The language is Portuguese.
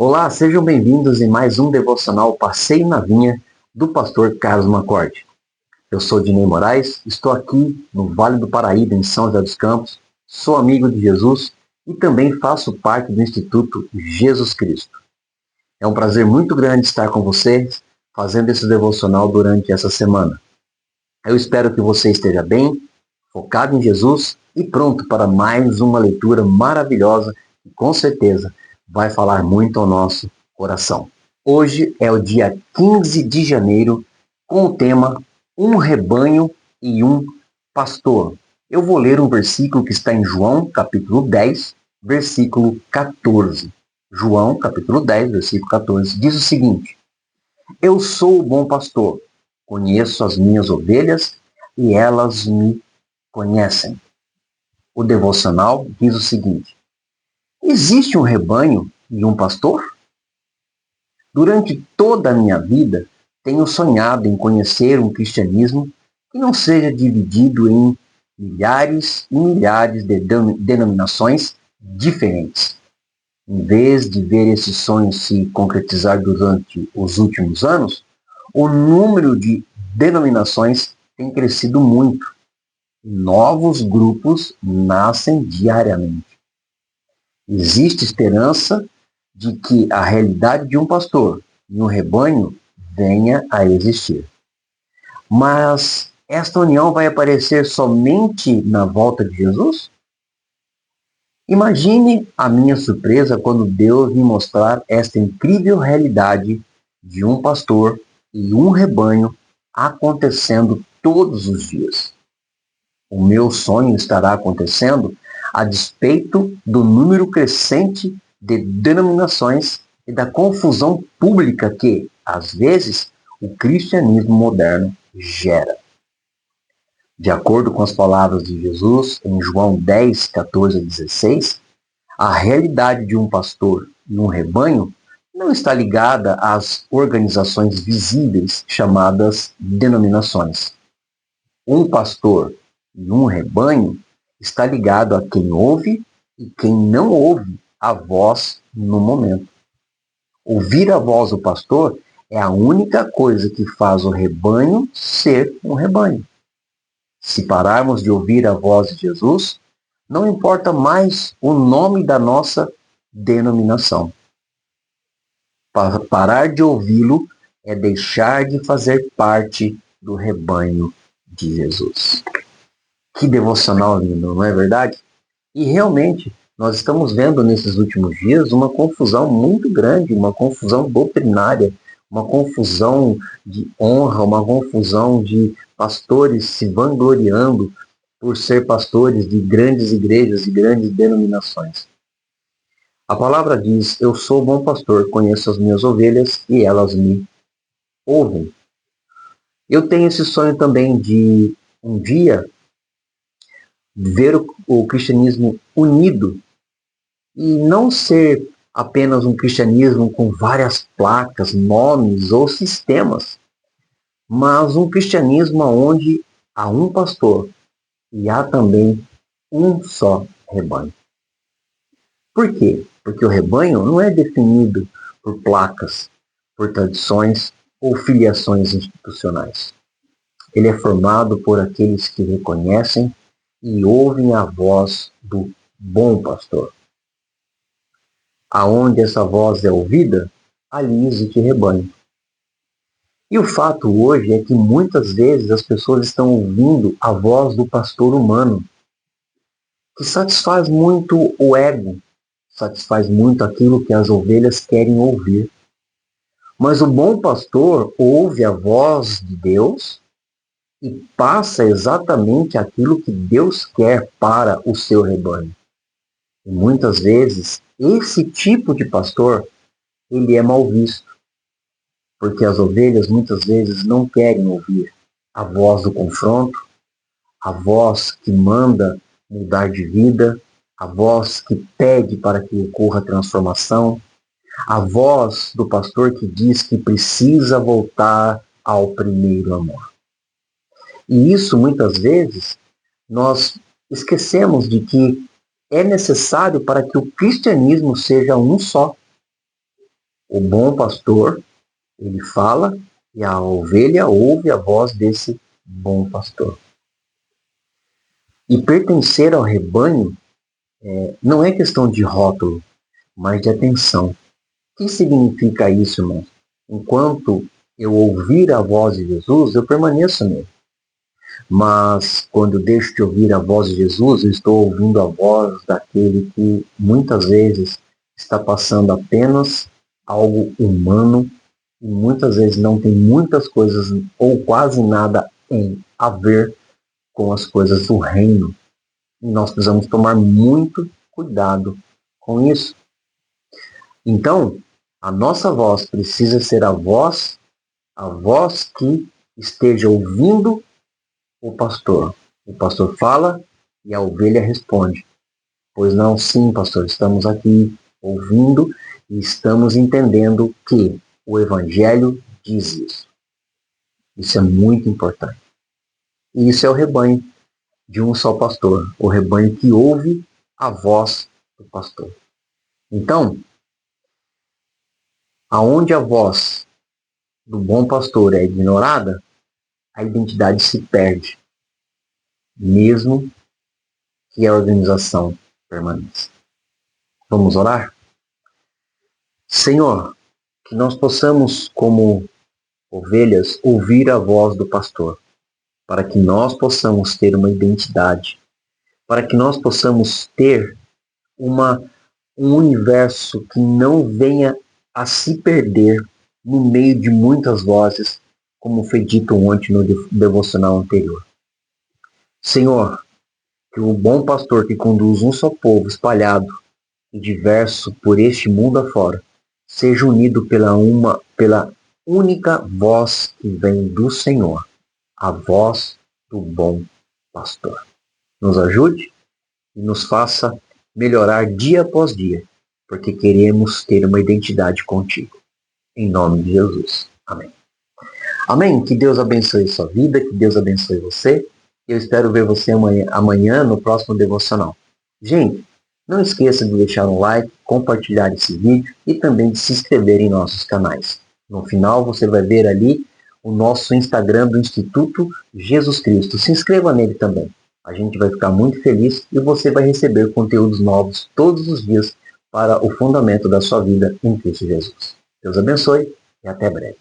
Olá, sejam bem-vindos em mais um devocional Passeio na Vinha do pastor Carlos Macorde. Eu sou Dinei Moraes, estou aqui no Vale do Paraíba, em São José dos Campos, sou amigo de Jesus e também faço parte do Instituto Jesus Cristo. É um prazer muito grande estar com vocês, fazendo esse devocional durante essa semana. Eu espero que você esteja bem, focado em Jesus e pronto para mais uma leitura maravilhosa que com certeza vai falar muito ao nosso coração. Hoje é o dia 15 de janeiro com o tema Um rebanho e um pastor. Eu vou ler um versículo que está em João, capítulo 10, versículo 14. João, capítulo 10, versículo 14, diz o seguinte: Eu sou o bom pastor, conheço as minhas ovelhas e elas me conhecem. O devocional diz o seguinte: existe um rebanho e um pastor? Durante toda a minha vida, tenho sonhado em conhecer um cristianismo que não seja dividido em milhares e milhares de denominações diferentes. Em vez de ver esse sonho se concretizar durante os últimos anos, o número de denominações tem crescido muito. Novos grupos nascem diariamente. Existe esperança de que a realidade de um pastor e um rebanho venha a existir. Mas esta união vai aparecer somente na volta de Jesus? Imagine a minha surpresa quando Deus me mostrar esta incrível realidade de um pastor e um rebanho acontecendo todos os dias. O meu sonho estará acontecendo a despeito do número crescente de denominações e da confusão pública que, às vezes, o cristianismo moderno gera. De acordo com as palavras de Jesus em João 10, 14 a 16, a realidade de um pastor e um rebanho não está ligada às organizações visíveis chamadas denominações. Um pastor e um rebanho está ligado a quem ouve e quem não ouve a voz no momento. Ouvir a voz do pastor é a única coisa que faz o rebanho ser um rebanho. Se pararmos de ouvir a voz de Jesus, não importa mais o nome da nossa denominação. Parar de ouvi-lo é deixar de fazer parte do rebanho de Jesus. Que devocional lindo, não é verdade? E realmente, nós estamos vendo nesses últimos dias uma confusão muito grande, uma confusão doutrinária, uma confusão de honra, uma confusão de pastores se vangloriando por ser pastores de grandes igrejas e grandes denominações. A palavra diz: eu sou o bom pastor, conheço as minhas ovelhas e elas me ouvem. Eu tenho esse sonho também de um dia ver o cristianismo unido e não ser apenas um cristianismo com várias placas, nomes ou sistemas, mas um cristianismo onde há um pastor e há também um só rebanho. Por quê? Porque o rebanho não é definido por placas, por tradições ou filiações institucionais. Ele é formado por aqueles que reconhecem e ouvem a voz do bom pastor. Aonde essa voz é ouvida, ali existe rebanho. E o fato hoje é que muitas vezes as pessoas estão ouvindo a voz do pastor humano, que satisfaz muito o ego, satisfaz muito aquilo que as ovelhas querem ouvir. Mas o bom pastor ouve a voz de Deus e passa exatamente aquilo que Deus quer para o seu rebanho. E muitas vezes, esse tipo de pastor, ele é mal visto, porque as ovelhas muitas vezes não querem ouvir a voz do confronto, a voz que manda mudar de vida, a voz que pede para que ocorra transformação, a voz do pastor que diz que precisa voltar ao primeiro amor. E isso, muitas vezes, nós esquecemos de que é necessário para que o cristianismo seja um só. O bom pastor, ele fala e a ovelha ouve a voz desse bom pastor. E pertencer ao rebanho não é questão de rótulo, mas de atenção. O que significa isso, irmão? Enquanto eu ouvir a voz de Jesus, eu permaneço nele. Mas quando eu deixo de ouvir a voz de Jesus, eu estou ouvindo a voz daquele que muitas vezes está passando apenas algo humano e muitas vezes não tem muitas coisas ou quase nada a ver com as coisas do reino. E nós precisamos tomar muito cuidado com isso. Então, a nossa voz precisa ser a voz que esteja ouvindo o pastor. O pastor fala e a ovelha responde. Pois não, sim, pastor, estamos aqui ouvindo e estamos entendendo que o Evangelho diz isso. Isso é muito importante. E isso é o rebanho de um só pastor, o rebanho que ouve a voz do pastor. Então, aonde a voz do bom pastor é ignorada, a identidade se perde, mesmo que a organização permaneça. Vamos orar? Senhor, que nós possamos, como ovelhas, ouvir a voz do pastor, para que nós possamos ter uma identidade, para que nós possamos ter um universo que não venha a se perder no meio de muitas vozes, como foi dito ontem no devocional anterior. Senhor, que o bom pastor que conduz um só povo espalhado e diverso por este mundo afora, seja unido pela única voz que vem do Senhor, a voz do bom pastor. Nos ajude e nos faça melhorar dia após dia, porque queremos ter uma identidade contigo. Em nome de Jesus. Amém. Amém. Que Deus abençoe sua vida, que Deus abençoe você. Eu espero ver você amanhã no próximo devocional. Gente, não esqueça de deixar um like, compartilhar esse vídeo e também de se inscrever em nossos canais. No final você vai ver ali o nosso Instagram do Instituto Jesus Cristo. Se inscreva nele também. A gente vai ficar muito feliz e você vai receber conteúdos novos todos os dias para o fundamento da sua vida em Cristo Jesus. Deus abençoe e até breve.